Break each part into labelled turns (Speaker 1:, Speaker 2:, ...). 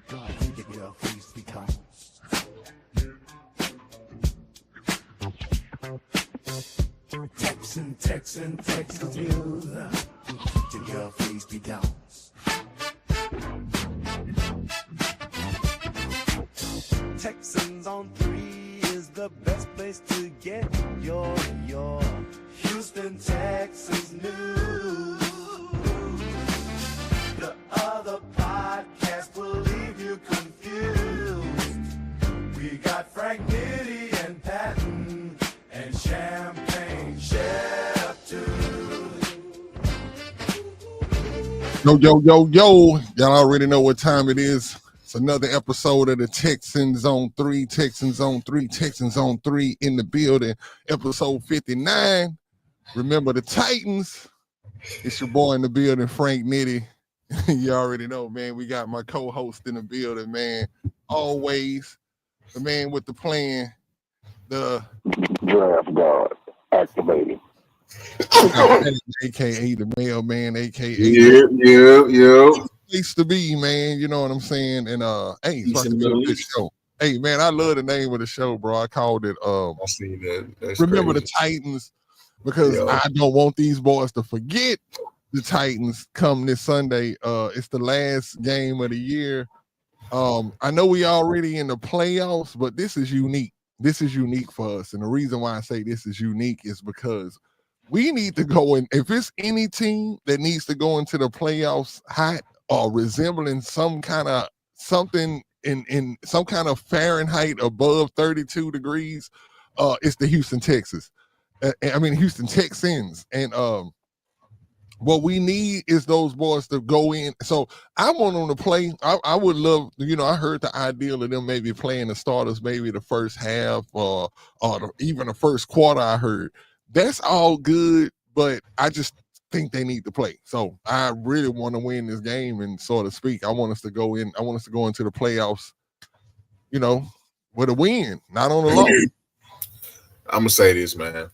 Speaker 1: God, think your face becomes. Texans, you. To your face be down. Texans on 3 is the best place to get your Houston Texans news. The other podcast will leave you confused. We got Frank Nitty and Patton and Champagne Chef too.
Speaker 2: Yo. Y'all already know what time it is. It's another episode of the Texans on 3, Texans on 3 in the building. Episode 59. Remember the Titans. It's your boy in the building, Frank Nitty. You already know, man. We got my co-host in the building, man. Always the man with the plan. The
Speaker 3: draft guard activated.
Speaker 2: AKA the mailman, AKA
Speaker 3: Yeah.
Speaker 2: place to be, man. You know what I'm saying? And hey, it's
Speaker 3: East
Speaker 2: like
Speaker 3: and
Speaker 2: a
Speaker 3: Middle
Speaker 2: good
Speaker 3: East.
Speaker 2: show. Hey, man, I love the name of the show, bro. I called it
Speaker 3: I see that. That's
Speaker 2: Remember
Speaker 3: crazy.
Speaker 2: the Titans, because
Speaker 3: Yo.
Speaker 2: I don't want these boys to forget the Titans come this Sunday. It's the last game of the year. I know we already in the playoffs, but this is unique. This is unique for us. And the reason why I say this is unique is because we need to go in. If it's any team that needs to go into the playoffs hot or resembling some kind of something in some kind of Fahrenheit above 32 degrees, it's the Houston Texans. Houston Texans. And what we need is those boys to go in. So I want them to play. I would love, I heard the idea of them maybe playing the starters, maybe the first half or even the first quarter. I heard that's all good, but I just think they need to play. So I really want to win this game, and so to speak, I want us to go in. I want us to go into the playoffs, with a win, not on the loss.
Speaker 3: I'm gonna say this, man.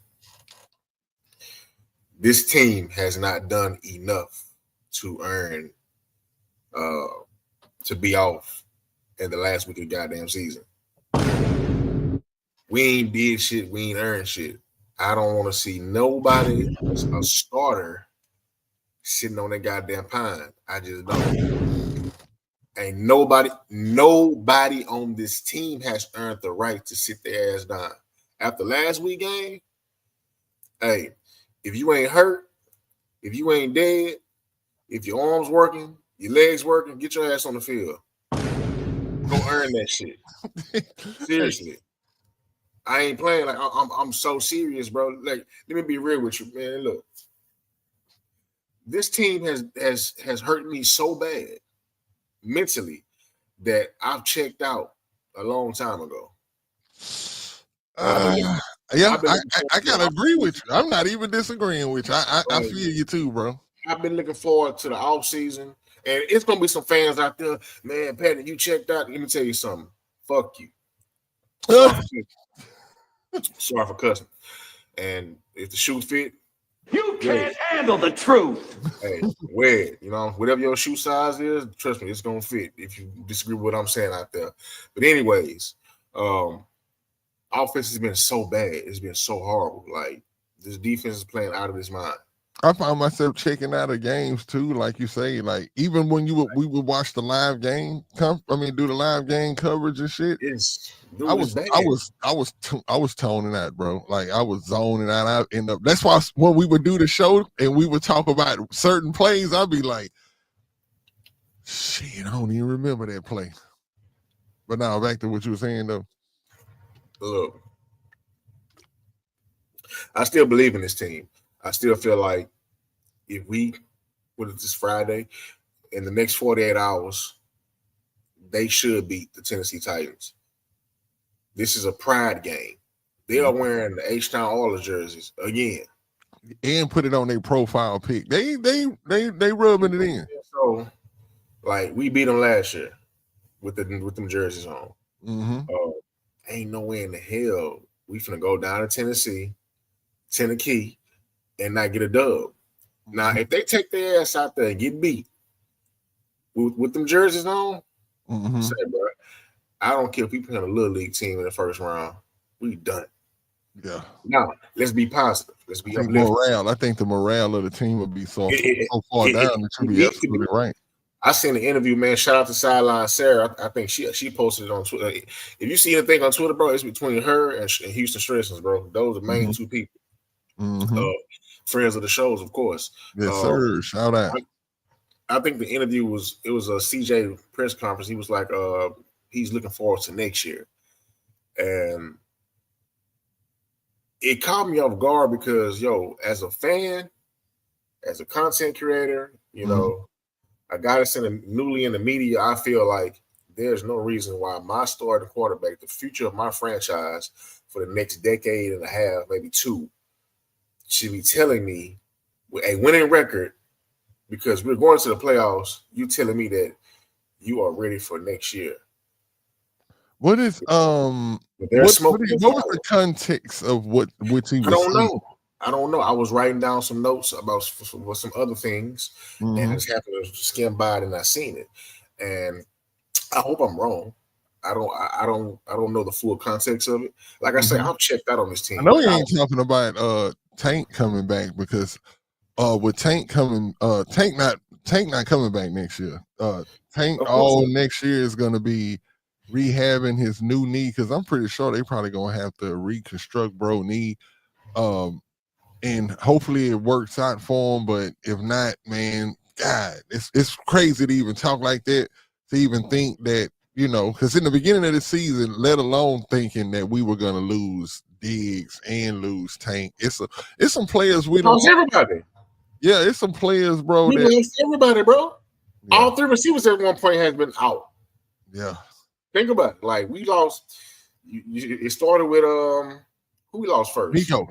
Speaker 3: This team has not done enough to earn to be off in the last week of the goddamn season. We ain't did shit. We ain't earned shit. I don't want to see nobody, a starter, sitting on that goddamn pine. I just don't. Ain't nobody on this team has earned the right to sit their ass down. After last week game, hey, if you ain't hurt, if you ain't dead, if your arms working, your legs working, get your ass on the field. Go earn that shit. Seriously. I ain't playing like I'm so serious, bro. Like, let me be real with you, man. Look, this team has hurt me so bad mentally that I've checked out a long time ago.
Speaker 2: I gotta agree with you. I'm not even disagreeing with you. I feel you too, bro.
Speaker 3: I've been looking forward to the off season, and it's gonna be some fans out there, man. Patty, you checked out. Let me tell you something. Fuck you. Sorry for cussing. And if the shoe fit,
Speaker 4: you can't handle the truth.
Speaker 3: Hey, wear it. Whatever your shoe size is, trust me, it's gonna fit. If you disagree with what I'm saying out there, but anyways, offense has been so bad. It's been so horrible. Like, this defense is playing out of its mind.
Speaker 2: I found myself checking out of games too, like you say. Like, even when we would watch the live game, do the live game coverage and shit. I was toning out, bro. Like, I was zoning out. That's why when we would do the show and we would talk about certain plays, I'd be like, shit, I don't even remember that play. But now back to what you were saying though.
Speaker 3: Look, I still believe in this team. I still feel like what is this, Friday, in the next 48 hours, they should beat the Tennessee Titans. This is a pride game. They are wearing the H-Town Oilers jerseys again.
Speaker 2: And put it on their profile pic. They rubbing it in.
Speaker 3: So, like, we beat them last year with them jerseys on.
Speaker 2: Mm-hmm.
Speaker 3: Ain't no way in the hell we finna go down to Tennessee, and not get a dub. Now, if they take their ass out there and get beat with them jerseys on, Say, bro, I don't care if we play on a little league team in the first round. We done.
Speaker 2: Yeah.
Speaker 3: Now, let's be positive. Let's be
Speaker 2: I think
Speaker 3: uplifting.
Speaker 2: I think the morale of the team would be so far
Speaker 3: It
Speaker 2: down that you'd be
Speaker 3: needs to be.
Speaker 2: absolutely right.
Speaker 3: I seen the interview, man. Shout out to Sideline Sarah. I think she posted it on Twitter. If you see anything on Twitter, bro, it's between her and Houston Stressons, bro. Those are the main two people. Friends of the shows, of course.
Speaker 2: Yes, sir. Shout out.
Speaker 3: I think the interview was a CJ press conference. He was like, he's looking forward to next year. And it caught me off guard because, as a fan, as a content creator, a guy that's newly in the media, I feel like there's no reason why my starting quarterback, the future of my franchise for the next decade and a half, maybe two, should be telling me with a winning record, because we're going to the playoffs, you telling me that you are ready for next year.
Speaker 2: What is what was the context of what he was saying?
Speaker 3: I don't know. I was writing down some notes about some other things, and I just happened to skim by it and I seen it. And I hope I'm wrong. I don't know the full context of it. Like I say, I'm checked out on this team.
Speaker 2: I know you ain't talking about Tank coming back, because with Tank coming, Tank not coming back next year. Tank all next year is gonna be rehabbing his new knee, because I'm pretty sure they probably gonna have to reconstruct bro knee. And hopefully it works out for him. But if not, man, God, it's crazy to even talk like that, to even think that, because in the beginning of the season, let alone thinking that we were gonna lose Diggs and lose Tank. It's some players we don't.
Speaker 3: Everybody.
Speaker 2: Yeah, it's some players, bro.
Speaker 3: We lost everybody, bro. Yeah. All three receivers at one point has been out.
Speaker 2: Yeah.
Speaker 3: Think about it. Like, we lost. It started with who we lost first?
Speaker 2: Nico.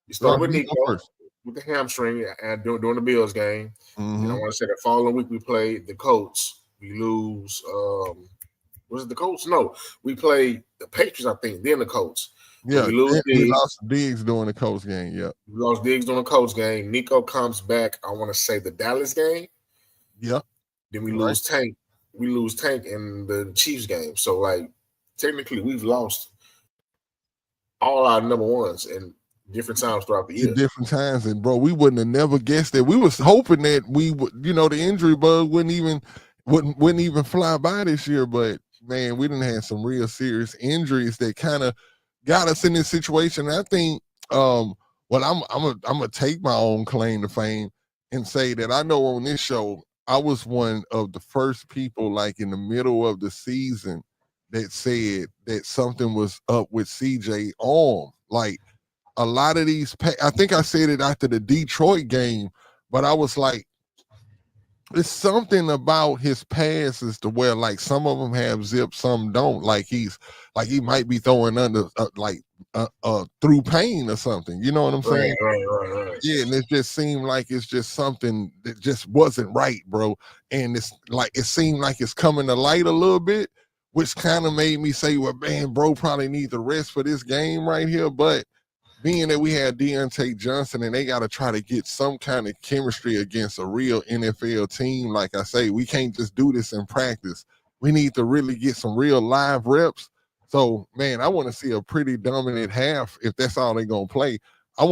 Speaker 3: It started with Nico first, with the hamstring and during the Bills game. And I want to say the following week we played the Colts. We lose. Was it the Colts? No, we played the Patriots, I think. Then the Colts.
Speaker 2: Yeah, we lost Diggs during the Colts game. Yeah,
Speaker 3: we lost Diggs during the Colts game. Nico comes back. I want to say the Dallas game.
Speaker 2: Yeah.
Speaker 3: Then we lose Tank. We lose Tank in the Chiefs game. So, like, technically, we've lost all our number ones in different times throughout the year.
Speaker 2: Different times, and bro, we wouldn't have never guessed that. We was hoping that we would, the injury bug wouldn't even fly by this year. But man, we didn't have some real serious injuries that kind of got us in this situation. And I think, I'm gonna take my own claim to fame and say that I know on this show, I was one of the first people, like in the middle of the season, that said that something was up with CJ arm. Like, a lot of these, I think I said it after the Detroit game, but I was like, it's something about his passes to where, like, some of them have zip, some don't. Like, he might be throwing under through pain or something. You know what I'm saying?
Speaker 3: Right.
Speaker 2: Yeah, and it just seemed like it's just something that just wasn't right, bro. And it's like, it seemed like it's coming to light a little bit, which kind of made me say, well, man, bro probably needs a rest for this game right here. But being that we had Deontay Johnson and they got to try to get some kind of chemistry against a real NFL team, like I say, we can't just do this in practice. We need to really get some real live reps. So, man, I want to see a pretty dominant half if that's all they're going to play. I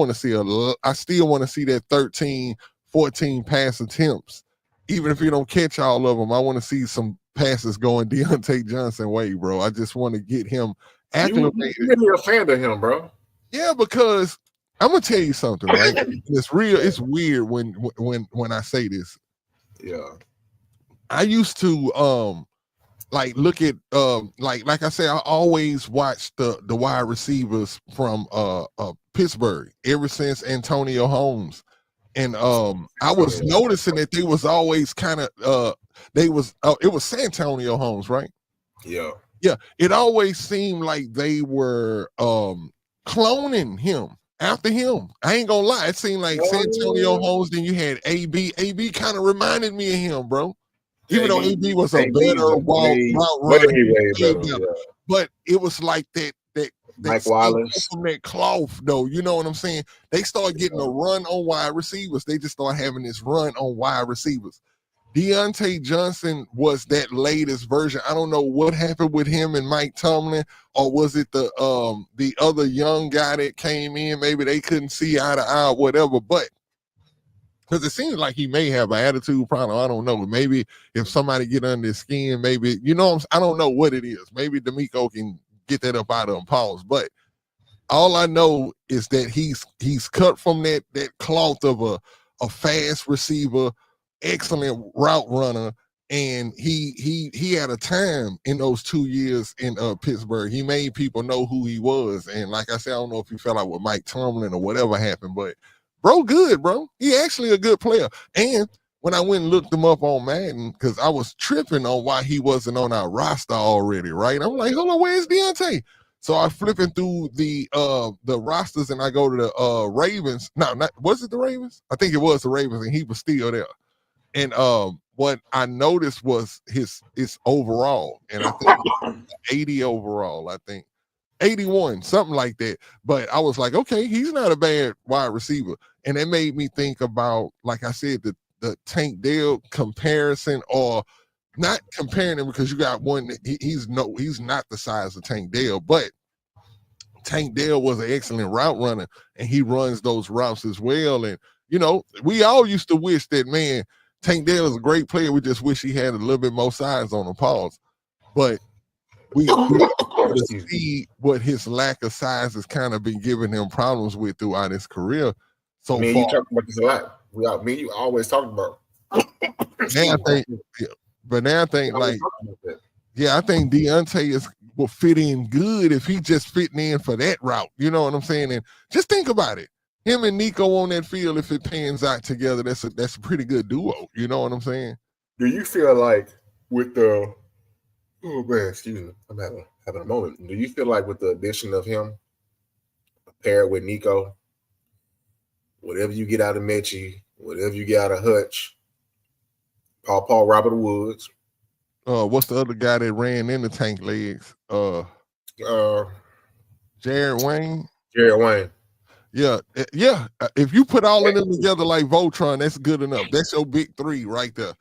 Speaker 2: still want to see that 13, 14 pass attempts. Even if you don't catch all of them, I want to see some passes going Deontay Johnson way, bro. I just want to get him acclimated.
Speaker 3: You're really a fan of him, bro.
Speaker 2: Yeah, because I'm gonna tell you something, right? It's real. It's weird when I say this.
Speaker 3: Yeah,
Speaker 2: I used to look at like I say, I always watched the wide receivers from Pittsburgh ever since Antonio Holmes, and I was noticing that they was always kind of it was Santonio Holmes, right?
Speaker 3: Yeah.
Speaker 2: It always seemed like they were cloning him after him. I ain't gonna lie. It seemed like Santonio Holmes, then you had AB. AB kind of reminded me of him, bro. Even though AB was a better route runner. But it was like that
Speaker 3: Mike Wallace
Speaker 2: from that cloth, though. You know what I'm saying? They start getting a run on wide receivers. They just start having this run on wide receivers. Deontay Johnson was that latest version. I don't know what happened with him and Mike Tomlin, or was it the other young guy that came in? Maybe they couldn't see eye to eye, or whatever. But because it seems like he may have an attitude problem. I don't know. Maybe if somebody get under his skin, maybe I don't know what it is. Maybe D'Amico can get that up out of him. Pause. But all I know is that he's cut from that cloth of a fast receiver, excellent route runner, and he had a time in those 2 years in Pittsburgh. He made people know who he was, and like I said, I don't know if he fell out with Mike Tomlin or whatever happened, but bro, good, bro. He actually a good player. And when I went and looked him up on Madden, because I was tripping on why he wasn't on our roster already, right? I'm like, hold on, where's Deontay? So I flipping through the rosters, and I go to the Ravens. No, was it the Ravens? I think it was the Ravens, and he was still there. And what I noticed was his overall, and I think 80 overall, I think 81, something like that. But I was like, okay, he's not a bad wide receiver. And it made me think about, like I said, the Tank Dell comparison, or not comparing him, because you got one, he's not the size of Tank Dell, but Tank Dell was an excellent route runner, and he runs those routes as well. And we all used to wish that, man, Tank Dell is a great player. We just wish he had a little bit more size on the pause. But we see what his lack of size has kind of been giving him problems with throughout his career. So
Speaker 3: man, you talk about this a lot. You always talk about.
Speaker 2: Now I think like, I think Deontay will fit in good if he just fitting in for that route. You know what I'm saying? And just think about it. Him and Nico on that field, if it pans out together, that's a pretty good duo. You know what I'm saying?
Speaker 3: Do you feel like with the excuse me, I'm having a moment. Do you feel like with the addition of him paired with Nico, whatever you get out of Mechie, whatever you get out of Hutch, Paul Robert Woods,
Speaker 2: what's the other guy that ran in the Tank legs? Jared Wayne. Yeah. If you put all of them together like Voltron, that's good enough. That's your big three right there.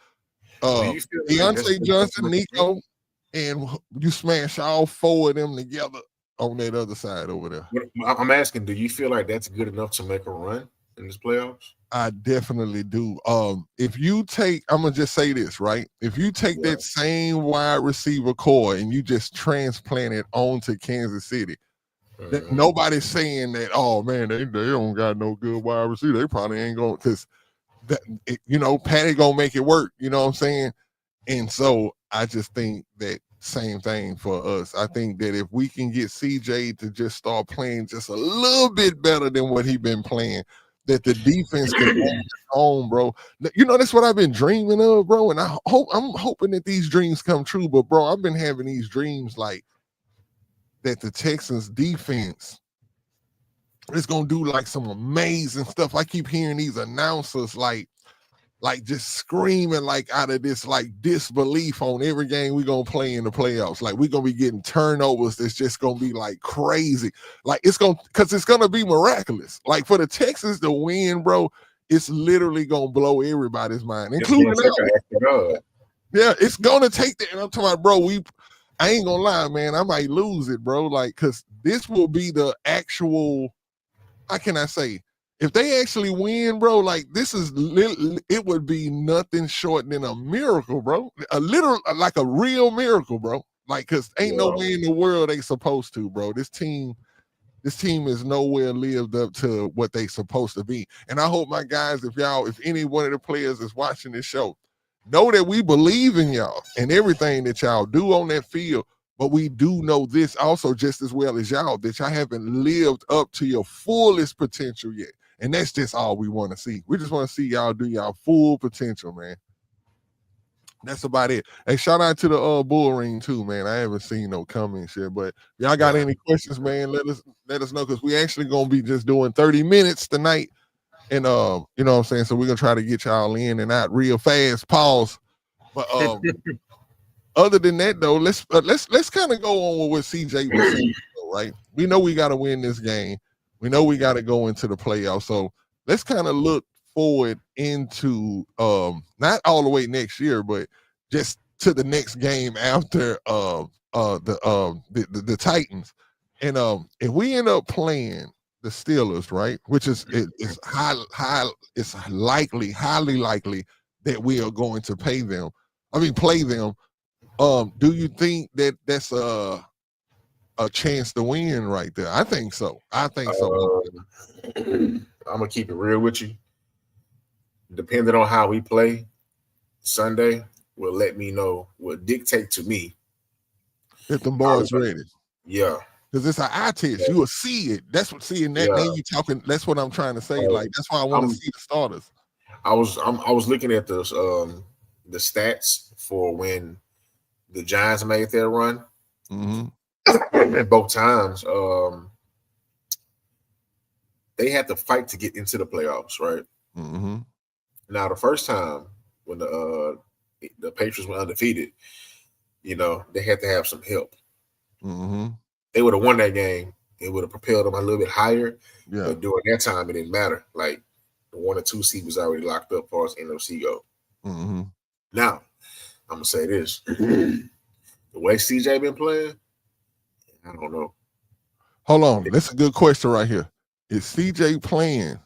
Speaker 2: Deontay Johnson, Nico, and you smash all four of them together on that other side over there.
Speaker 3: I'm asking, do you feel like that's good enough to make a run in this playoffs?
Speaker 2: I definitely do. If you take, I'm gonna just say this, right? If you take that same wide receiver core and you just transplant it onto Kansas City, that nobody's saying that, oh man, they don't got no good wide receiver. They probably ain't going, because Patty gonna make it work. You know what I'm saying? And so I just think that same thing for us. I think that if we can get CJ to just start playing just a little bit better than what he been playing, that the defense can hold his own, bro. That's what I've been dreaming of, bro. And I'm hoping that these dreams come true. But bro, I've been having these dreams like that the Texans defense is gonna do like some amazing stuff. I keep hearing these announcers like just screaming like out of this like disbelief on every game we gonna play in the playoffs. Like we're gonna be getting turnovers that's just gonna be like crazy. Like it's gonna be miraculous. Like for the Texans to win, bro, it's literally gonna blow everybody's mind, including us. Yeah, it's gonna take that. And I'm talking about, bro, I ain't gonna lie, man, I might lose it, bro. Like, cause this will be the actual, how can I say? If they actually win, bro, like it would be nothing short than a miracle, bro. Like a real miracle, bro. Like, cause ain't no way in the world they supposed to, bro. This team is nowhere lived up to what they supposed to be. And I hope my guys, if any one of the players is watching this show, know that we believe in y'all and everything that y'all do on that field. But we do know this also just as well as y'all, that y'all haven't lived up to your fullest potential yet. And that's just all we want to see. We just want to see y'all do y'all full potential, man. That's about it. Hey, shout out to the Bull Ring too, man. I haven't seen no comments yet, but y'all got any questions, man? Let us know, because we actually gonna be just doing 30 minutes tonight. And you know what I'm saying? So we're gonna try to get y'all in and out real fast. Pause. But other than that, though, let's kind of go on with what CJ was saying, right? We know we got to win this game. We know we got to go into the playoffs. So let's kind of look forward into not all the way next year, but just to the next game after the Titans. And if we end up playing the Steelers, right, which is it's it's highly likely that we are going to play them. Do you think that that's a chance to win right there? I think so. I'm
Speaker 3: gonna keep it real with you. Depending on how we play Sunday, will let me know, will dictate to me
Speaker 2: if the boys ready.
Speaker 3: Yeah.
Speaker 2: Because it's an eye test. You will see it. That's what seeing that. Then you talking. That's what I'm trying to say. Like that's why I want to see the starters.
Speaker 3: I was looking at the stats for when the Giants made their run, and both times they had to fight to get into the playoffs, right? Now the first time when the Patriots were undefeated, they had to have some help. They would have won that game. It would have propelled them a little bit higher. Yeah. But during that time, it didn't matter. Like the 1 or 2 seed was already locked up as far as NFC go. Now, I'm gonna say this: the way CJ been playing, I don't know.
Speaker 2: Hold on, that's a good question right here. Is CJ playing?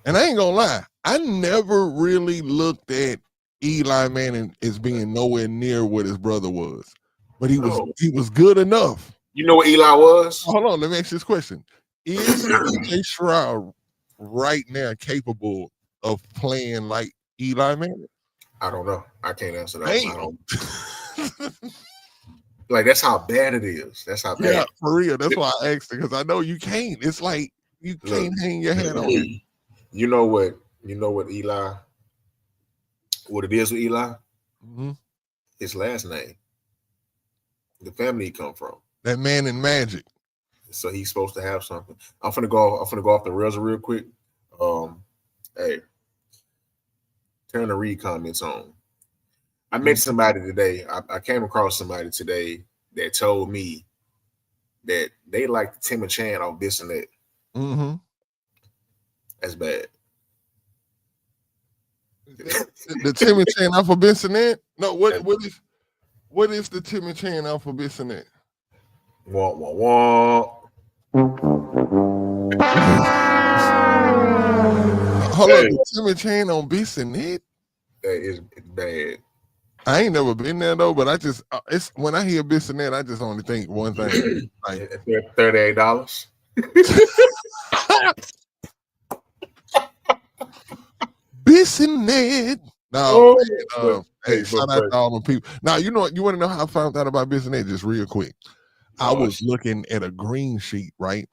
Speaker 2: And I ain't gonna lie, I never really looked at Eli Manning as being nowhere near what his brother was, but he was good enough.
Speaker 3: You know what Eli was?
Speaker 2: Hold on, let me ask you this question. Is CJ Stroud right now capable of playing like Eli Manning?
Speaker 3: I don't know. I can't answer that. I don't. Like, that's how bad it is. That's how bad.
Speaker 2: Yeah, for real. That's why I asked it, because I know you can't. It's like you can't hang your head on it.
Speaker 3: You know what Eli, what it is with Eli? His last name. The family he come from.
Speaker 2: That man in magic.
Speaker 3: So he's supposed to have something. I'm gonna go off the rails real quick. Hey, turn the read comments on. I met somebody today. I came across somebody today that told me that they like the Tim and Chan off this and that. That's bad.
Speaker 2: The Tim and Chan off of Bissonnette? No, what is the Tim and Chan off of Bissonnette?
Speaker 3: Wah, wah, wah.
Speaker 2: Hold on, the Tim and Chan on Bissonnette?
Speaker 3: That is bad.
Speaker 2: I ain't never been there though, but I just it's when I hear Bissonnette, I just only think one thing. Like
Speaker 3: $38.
Speaker 2: Bissonnette. No, hey, shout out to all the people. Now, you want to know how I found out about Bissonnette? Just real quick. I was looking at a green sheet, right?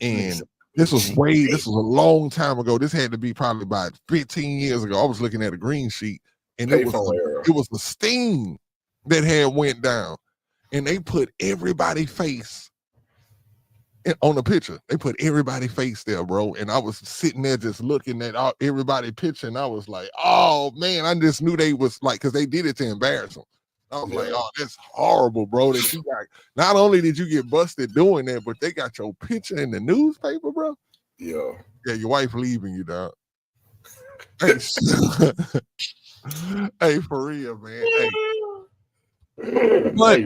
Speaker 2: And this was a long time ago. This had to be probably about 15 years ago. I was looking at a green sheet, and it was the Sting that had went down, and they put everybody's face on the picture. They put everybody's face there, bro. And I was sitting there just looking at everybody's picture, and I was like, oh man, I just knew they was like, because they did it to embarrass them. I was like, oh, that's horrible, bro. That you got, not only did you get busted doing that, but they got your picture in the newspaper, bro.
Speaker 3: Yeah.
Speaker 2: Yeah, your wife leaving you, dog. Hey, hey, for real, man. Hey. But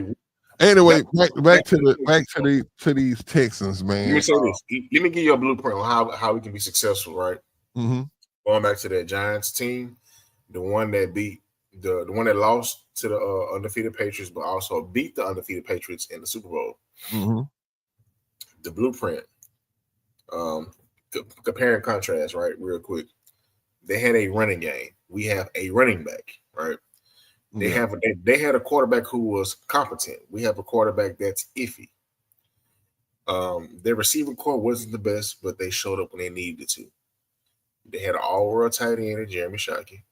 Speaker 2: anyway, back to these Texans, man.
Speaker 3: Let me say this. Let me give you a blueprint on how we can be successful, right? Going back to that Giants team, the one that beat the one that lost to the undefeated Patriots, but also beat the undefeated Patriots in the Super Bowl. The blueprint, compare and contrast, right? Real quick, they had a running game. We have a running back, right? They had a quarterback who was competent. We have a quarterback that's iffy. Their receiving core wasn't the best, but they showed up when they needed to. They had an all-world tight end, Jeremy Shockey,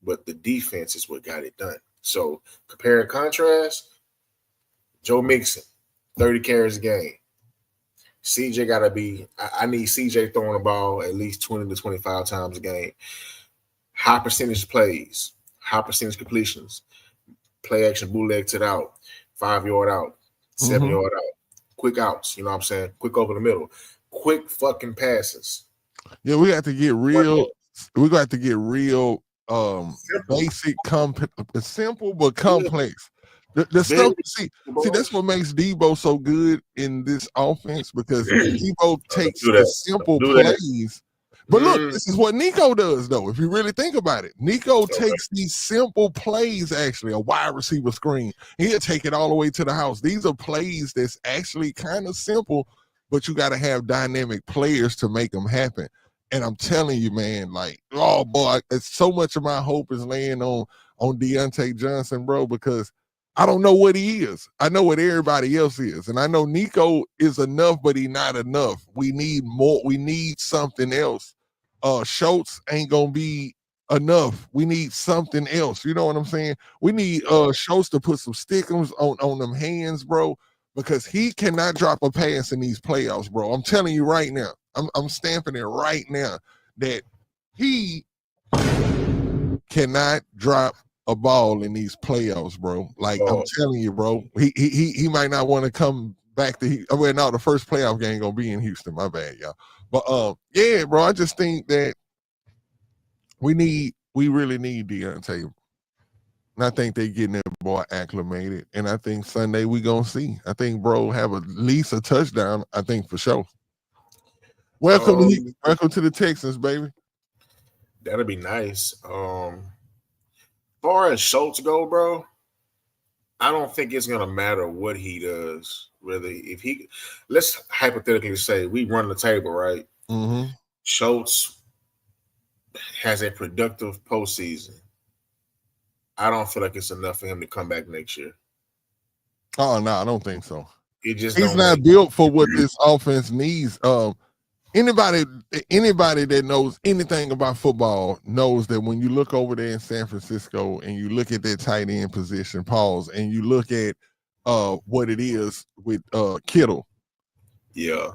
Speaker 3: but the defense is what got it done. So compare and contrast, Joe Mixon, 30 carries a game. CJ got to be – I need CJ throwing the ball at least 20 to 25 times a game. High percentage plays, high percentage completions, play action, bootleg to the out, 5-yard out, 7-yard out, quick outs, you know what I'm saying? Quick over the middle, quick fucking passes.
Speaker 2: Yeah, we have to get real we're gonna have to get real
Speaker 3: Simple.
Speaker 2: basic, simple but
Speaker 3: Yeah.
Speaker 2: complex. The
Speaker 3: Very
Speaker 2: stuff see
Speaker 3: simple.
Speaker 2: that's what makes Debo so good in this offense because Debo
Speaker 3: Don't
Speaker 2: takes
Speaker 3: do
Speaker 2: the
Speaker 3: that.
Speaker 2: simple
Speaker 3: Don't do that.
Speaker 2: plays. But look,
Speaker 3: Mm,
Speaker 2: this is what Nico does, though. If you really think about it, Nico
Speaker 3: okay.
Speaker 2: takes these simple plays, actually, a wide receiver screen. He'll take it all the way to the house. These are plays that's actually kind of simple, but you got to have dynamic players to make them happen. And I'm telling you, man, like, oh boy, it's so much of my hope is laying on Deontay Johnson, bro, because I don't know what he is. I know what everybody else is. And I know Nico is enough, but he not enough. We need more. We need something else. Schultz ain't gonna be enough. We need something else. You know what I'm saying? We need Schultz to put some stickers on them hands, bro, because he cannot drop a pass in these playoffs, bro. I'm telling you right now. I'm stamping it right now that he cannot drop a ball in these playoffs, bro. Like I'm telling you, bro. He might not want to come back to well, no, the first playoff game gonna be in Houston. My bad, y'all. But yeah, bro. I just think that we really need Deontay. And I think they getting that boy acclimated. And I think Sunday we gonna see. I think bro have at least a touchdown. I think for sure. Welcome to the Texans, baby.
Speaker 3: That'd be nice. Far as Schultz go, bro, I don't think it's gonna matter what he does. Really, if he, let's hypothetically say we run the table, right?
Speaker 2: Mm-hmm.
Speaker 3: Schultz has a productive postseason. I don't feel like it's enough for him to come back next year.
Speaker 2: Oh no, I don't think so.
Speaker 3: He's
Speaker 2: not built for what this offense needs. Anybody that knows anything about football knows that when you look over there in San Francisco and you look at that tight end position, pause, and you look at what it is with Kittle.
Speaker 3: Yeah.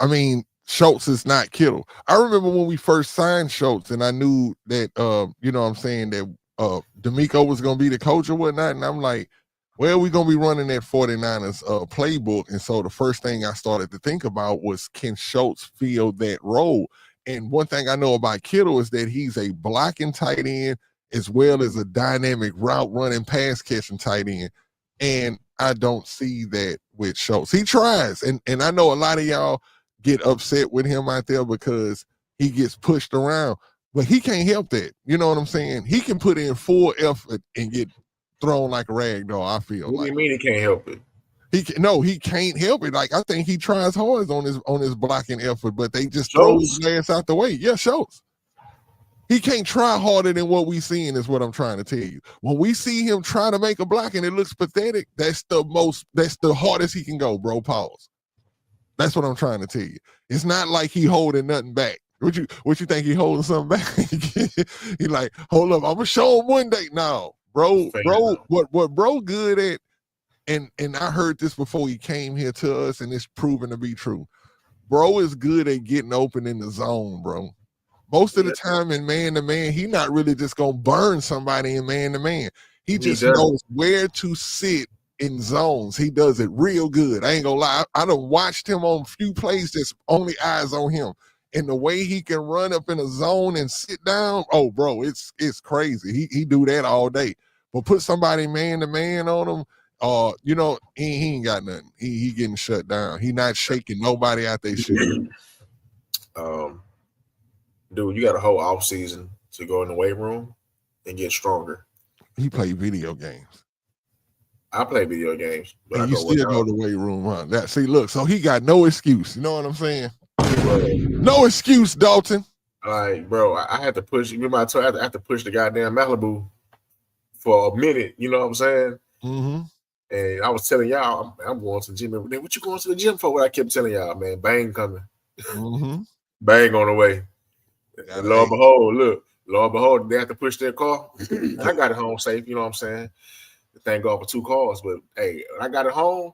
Speaker 2: I mean, Schultz is not Kittle. I remember when we first signed Schultz and I knew that you know what I'm saying, that D'Amico was gonna be the coach or whatnot, and I'm like, well, we're going to be running that 49ers playbook. And so the first thing I started to think about was, can Schultz fill that role? And one thing I know about Kittle is that he's a blocking tight end as well as a dynamic route running, pass catching tight end. And I don't see that with Schultz. He tries. And I know a lot of y'all get upset with him out there because he gets pushed around, but he can't help that. You know what I'm saying? He can put in full effort and get thrown like a rag doll. I feel.
Speaker 3: What do you mean he can't help it?
Speaker 2: He can't help it. Like I think he tries hard on his blocking effort, but they just
Speaker 3: Schultz?
Speaker 2: throw his ass out the way. Yeah, Schultz. He can't try harder than what we seeing is what I'm trying to tell you. When we see him trying to make a block and it looks pathetic, that's the hardest he can go, bro. Pause. That's what I'm trying to tell you. It's not like he holding nothing back. What you think he holding something back? He like, hold up, I'm gonna show him one day. No, bro, what bro good at, and I heard this before he came here to us, and it's proven to be true. Bro is good at getting open in the zone, bro. Most of the time in man-to-man, he not really just gonna burn somebody in man-to-man. He just knows where to sit in zones. He does it real good. I ain't gonna lie. I done watched him on a few plays that's only eyes on him. And the way he can run up in a zone and sit down, oh, bro, it's crazy. He do that all day. But put somebody man-to-man on him, you know, he ain't got nothing. He getting shut down. He not shaking nobody out they shit.
Speaker 3: Dude, you got a whole off season to go in the weight room and get stronger.
Speaker 2: He play video games.
Speaker 3: I play video games, but
Speaker 2: and you still go to the weight room, huh? See, look, so he got no excuse. You know what I'm saying? No excuse, Dalton.
Speaker 3: Like, bro, I had to push. Remember, I told I had to push the goddamn Malibu for a minute. You know what I'm saying?
Speaker 2: Mm-hmm.
Speaker 3: And I was telling y'all, I'm going to the gym every day. What you going to the gym for? What I kept telling y'all, man, bang coming, bang on the way. And Lord behold, they have to push their car. I got it home safe. You know what I'm saying? Thank God for 2 cars, but hey, when I got it home,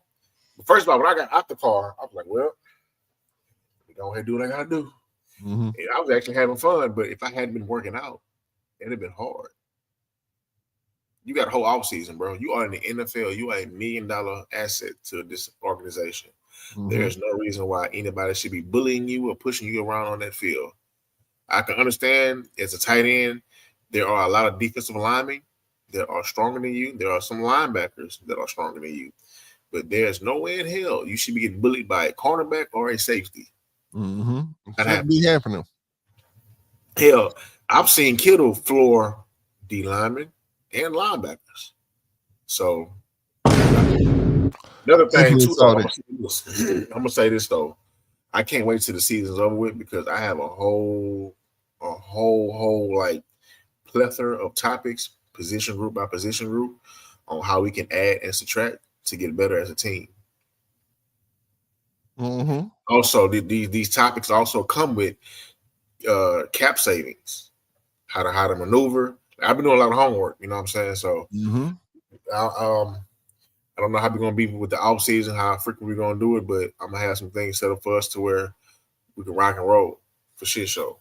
Speaker 3: first of all, when I got out the car, I was like, well, go ahead and do what I gotta do.
Speaker 2: Mm-hmm.
Speaker 3: And I was actually having fun, but if I hadn't been working out, it'd have been hard. You got a whole off season, bro. You are in the NFL. You are $1 million asset to this organization.
Speaker 2: Mm-hmm.
Speaker 3: There's no reason why anybody should be bullying you or pushing you around on that field. I can understand as a tight end, there are a lot of defensive linemen that are stronger than you. There are some linebackers that are stronger than you. But there's no way in hell you should be getting bullied by a cornerback or a safety.
Speaker 2: Mm-hmm.
Speaker 3: That
Speaker 2: Shouldn't be happening.
Speaker 3: Hell, I've seen Kittle floor D linemen and linebackers. So another thing too, though, I'm gonna say this though. I can't wait till the season's over with because I have a whole like plethora of topics, position group by position group, on how we can add and subtract to get better as a team.
Speaker 2: Mm-hmm.
Speaker 3: Also, these topics also come with cap savings, how to maneuver. I've been doing a lot of homework, you know what I'm saying? So I don't know how we're gonna be with the off season, how frequently we're gonna do it, but I'm gonna have some things set up for us to where we can rock and roll for shit show.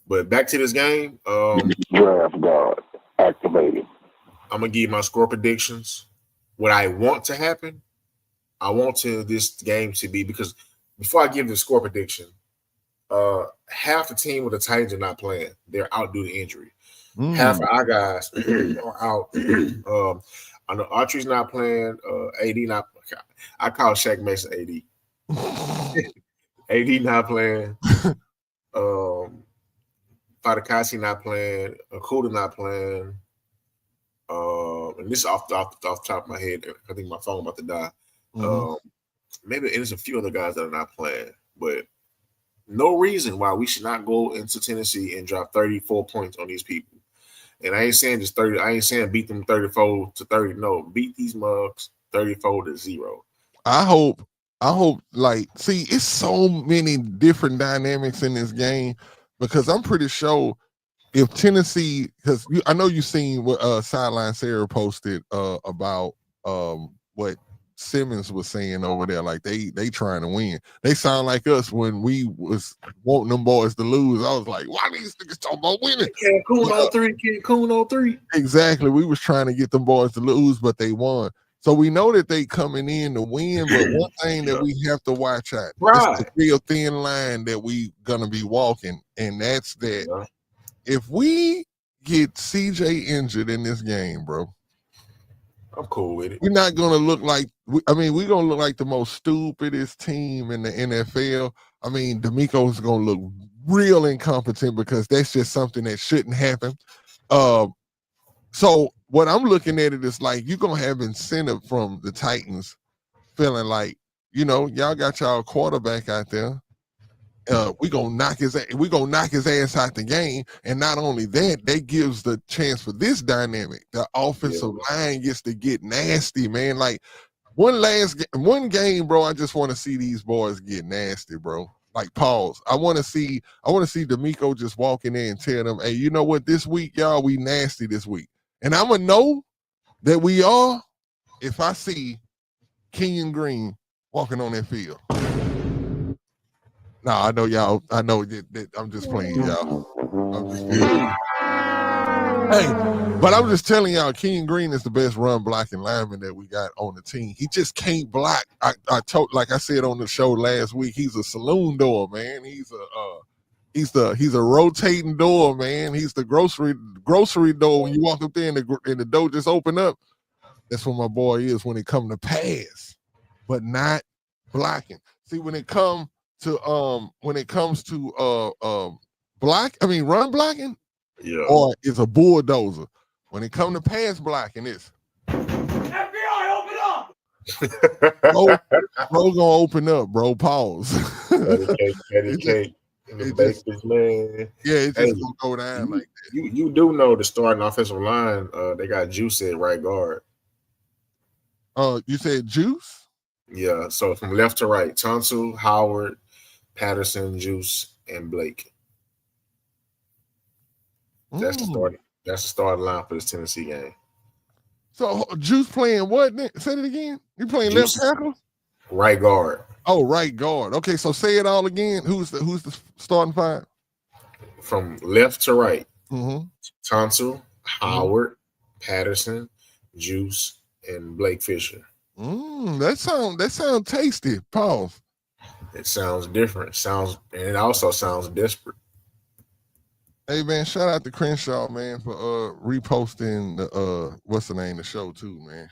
Speaker 3: But back to this game,
Speaker 5: Draft guard activated.
Speaker 3: I'm gonna give you my score predictions. What I want to happen, I want this game to be, because before I give the score prediction, half the team with the Titans are not playing. They're out due to injury. Half of our guys are out. I know Archie's not playing. AD not. I call Shaq Mason AD. AD not playing. Fadakasi not playing. Akuda not playing. And this is off the top of my head. I think my phone about to die. Maybe there's a few other guys that are not playing, but no reason why we should not go into Tennessee and drop 34 points on these people. And I ain't saying just 30. I ain't saying beat them 34-30. No, beat these mugs 34-0.
Speaker 2: I hope. Like, see, it's so many different dynamics in this game because I'm pretty sure if Tennessee, because I know you've seen what Sideline Sarah posted about what Simmons was saying over there. Like they trying to win. They sound like us when we was wanting them boys to lose. I was like, why these niggas talking about winning?
Speaker 3: Cancun on 3.
Speaker 2: Exactly. We was trying to get them boys to lose, but they won. So we know that they coming in to win, but one thing that we have to watch out, it's the real thin line that we gonna be walking, and that's that if we get CJ injured in this game, bro,
Speaker 3: I'm cool with it.
Speaker 2: We're not gonna look like we're gonna look like the most stupidest team in the NFL. I mean, D'Amico's gonna look real incompetent because that's just something that shouldn't happen. So what I'm looking at it is like you're gonna have incentive from the Titans feeling like, y'all got y'all quarterback out there. We're gonna knock his ass out the game. And not only that, that gives the chance for this dynamic. The offensive line gets to get nasty, man. Like one game, bro. I just want to see these boys get nasty, bro. Like, pause. I want to see D'Amico just walk in there and tell them, hey, you know what, this week, y'all, we nasty this week. And I'm going to know that we are if I see Kenyon Green walking on that field. No, I know y'all. I know that I'm just playing, y'all. I'm just kidding. Hey, but I'm just telling y'all, Kenyon Green is the best run blocking lineman that we got on the team. He just can't block. Like I said on the show last week, he's a saloon door, man. He's a rotating door, man. He's the grocery door. When you walk up there and the door just open up, that's what my boy is when it come to pass, but not blocking. See, when it comes to run blocking, or it's a bulldozer. When it comes to pass blocking, it's
Speaker 4: FBI, open up!
Speaker 2: bro gonna open up, bro. Pause.
Speaker 3: Patty cake. It's
Speaker 2: just gonna go down like that.
Speaker 3: You do know the starting offensive line, they got Juice at right guard.
Speaker 2: You said Juice?
Speaker 3: Yeah, so from left to right, Tunsil, Howard, Patterson, Juice, and Blake. That's the starting line for this Tennessee game.
Speaker 2: So Juice playing what? Say it again. You playing Juice, left tackle?
Speaker 3: Right guard.
Speaker 2: Oh, right guard. Okay, so say it all again. Who's the starting five?
Speaker 3: From left to right.
Speaker 2: Mm-hmm.
Speaker 3: Tunsil, Howard, Patterson, Juice, and Blake Fisher.
Speaker 2: That sound tasty. Pause.
Speaker 3: It sounds different. And it also sounds desperate.
Speaker 2: Hey man, shout out to Crenshaw, man, for reposting the what's the name of the show too, man.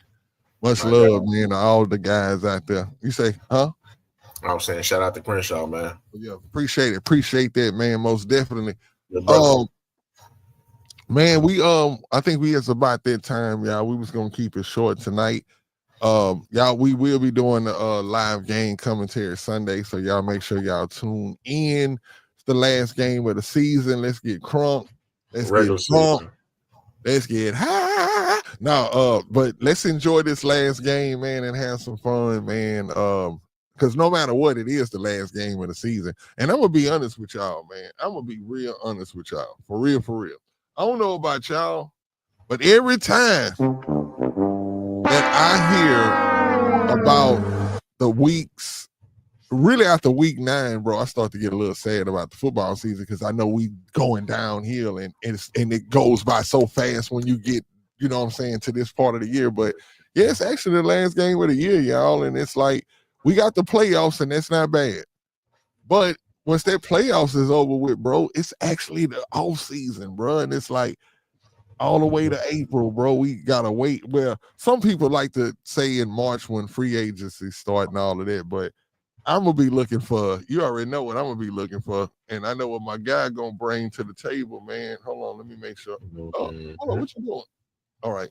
Speaker 2: Much
Speaker 3: My God.
Speaker 2: love, man, to all the guys out there. You say, huh?
Speaker 3: I was saying, shout out to Crenshaw, man.
Speaker 2: Yeah, appreciate that, man. Most definitely.
Speaker 3: Your brother.
Speaker 2: Man, I think it's about that time, y'all. We was gonna keep it short tonight. Y'all, we will be doing the live game commentary Sunday, so y'all make sure y'all tune in. It's the last game of the season. Let's get crunk. Let's
Speaker 3: Regular
Speaker 2: get drunk.
Speaker 3: season.
Speaker 2: Let's get high. No, but let's enjoy this last game, man, and have some fun, man. Because no matter what, it is the last game of the season. And I'm gonna be honest with y'all, man. I'm gonna be real honest with y'all. For real, for real. I don't know about y'all, but every time that I hear about the weeks, really after week 9, bro, I start to get a little sad about the football season because I know we going downhill and it goes by so fast when you get, you know what I'm saying, to this part of the year. But yeah, it's actually the last game of the year, y'all. And it's like we got the playoffs, and that's not bad. But once that playoffs is over with, bro, it's actually the off season, bro. And it's like all the way to April, bro. We gotta wait. Well, some people like to say in March when free agency start and all of that, but I'm gonna be looking for. You already know what I'm gonna be looking for, and I know what my guy gonna bring to the table, man. Hold on, let me make sure. Oh, hold on, what you doing? All right.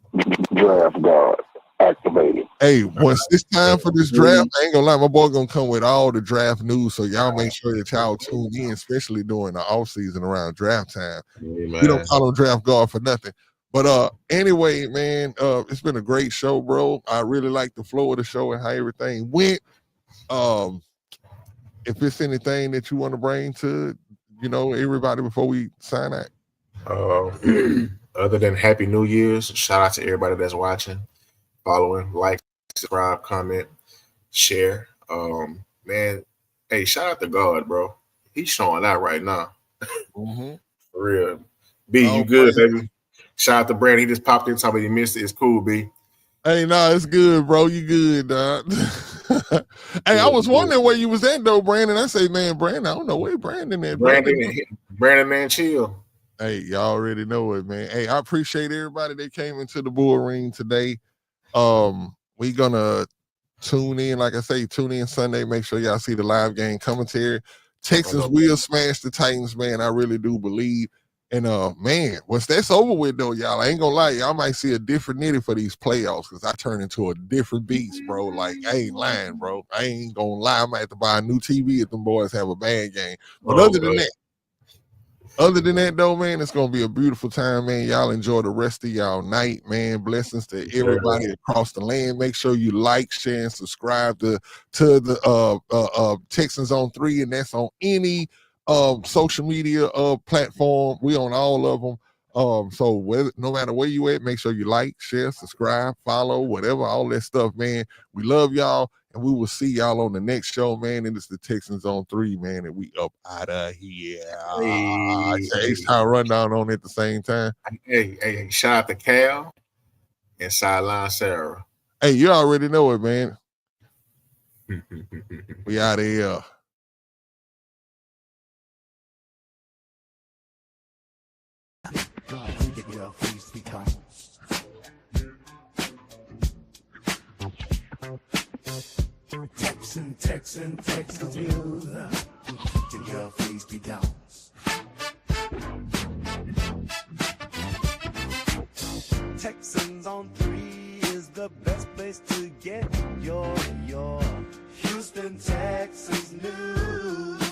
Speaker 5: Draft guard activated.
Speaker 2: Hey, once it's time for this draft, I ain't gonna lie, my boy gonna come with all the draft news, so y'all make sure that y'all tune in, especially during the off season around draft time.
Speaker 3: Amen.
Speaker 2: We don't call him draft guard for nothing. But anyway, man, it's been a great show, bro. I really like the flow of the show and how everything went. If it's anything that you want to bring to, everybody before we sign out.
Speaker 3: Other than Happy New Year's, shout out to everybody that's watching, following, like, subscribe, comment, share. Man, hey, shout out to God, bro. He's showing out right now.
Speaker 2: Mm-hmm.
Speaker 3: For real. B, you good, baby? Shout out to Brandon. He just popped in talking about he missed it. It's cool, B.
Speaker 2: Hey, nah, it's good, bro. You good, dog. Hey, I was wondering where you was at, though, Brandon. I say, man, Brandon, I don't know where Brandon at.
Speaker 3: Brandon, man, chill.
Speaker 2: Hey, y'all already know it, man. Hey, I appreciate everybody that came into the bull ring today. We gonna tune in, like I say, tune in Sunday. Make sure y'all see the live game commentary. Texans will smash the Titans, man. I really do believe. And man, once that's over with, though, y'all, I ain't gonna lie, y'all might see a different nitty for these playoffs because I turn into a different beast, bro. Like, I ain't lying, bro. I ain't gonna lie. I might have to buy a new TV if them boys have a bad game. But other than that, though, man, it's gonna be a beautiful time, man. Y'all enjoy the rest of y'all night, man. Blessings to everybody across the land. Make sure you like, share, and subscribe to the Texans on 3, and that's on any social media platform. We on all of them. So no matter where you at, make sure you like, share, subscribe, follow, whatever, all that stuff, man. We love y'all. And we will see y'all on the next show, man. And it's the Texans on 3, man. And we up out of here. H-Town rundown on at the same time.
Speaker 3: Hey, shout out to Cal and Sideline Sarah.
Speaker 2: Hey, you already know it, man. We out of here.
Speaker 1: Texans, you. Your girl, please be down. Texans on 3 is the best place to get your Houston Texans news.